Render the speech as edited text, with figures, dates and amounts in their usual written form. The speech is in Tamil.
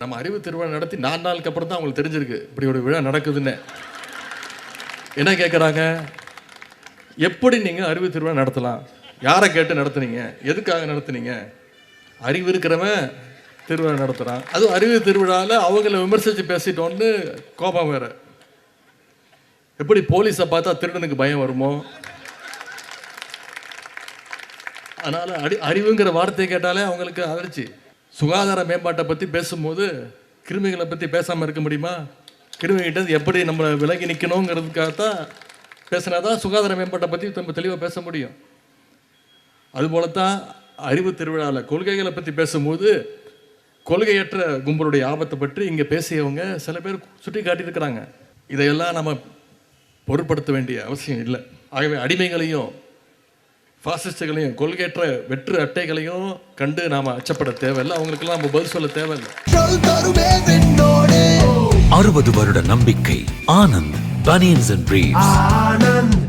நம்ம அறிவு திருவிழா நடத்தி 4 நாளுக்கு அப்புறம் தான் அவங்களுக்கு தெரிஞ்சிருக்கு இப்படி ஒரு விழா நடக்குதுன்னு. என்ன கேட்குறாங்க, எப்படி நீங்கள் அறிவு திருவிழா நடத்தலாம், யாரை கேட்டு நடத்துனீங்க, எதுக்காக நடத்துனீங்க? அறிவு இருக்கிறவன் திருவிழா நடத்துகிறான், அதுவும் அறிவு திருவிழாவில் அவங்கள விமர்சித்து பேசிட்டோன்னு கோபம் வேறு. எப்படி போலீஸை பார்த்தா திருடனுக்கு பயம் வருமோ, அதனால் அறிவுங்கிற வார்த்தையை கேட்டாலே அவங்களுக்கு அதிர்ச்சி. சுகாதார மேம்பாட்டை பற்றி பேசும்போது கிருமிகளை பற்றி பேசாமல் இருக்க முடியுமா? கிருமிகிட்ட எப்படி நம்ம விலகி நிற்கணுங்கிறதுக்காகத்தான் பேசினா தான் சுகாதார மேம்பாட்டை பற்றி நம்ம தெளிவாக பேச முடியும். அதுபோலத்தான் அறிவு திருவிழாவில் கொள்கைகளை பற்றி பேசும்போது கொள்கையற்ற கும்பலுடைய ஆபத்தை பற்றி இங்கே பேசியவங்க சில பேர் சுட்டி காட்டியிருக்கிறாங்க. இதையெல்லாம் நம்ம பொருட்படுத்த வேண்டிய அவசியம் இல்லை. ஆகவே அடிமைகளையும் பாசிஸ்டுகளையும் கொள்கையற்ற வெற்று அட்டைகளையும் கண்டு நாம் அச்சப்பட தேவையில்லை. அவங்களுக்கெல்லாம் நம்ம பதில் சொல்ல தேவையில்லை. 60 வருட நம்பிக்கை. Anand banians and briefs.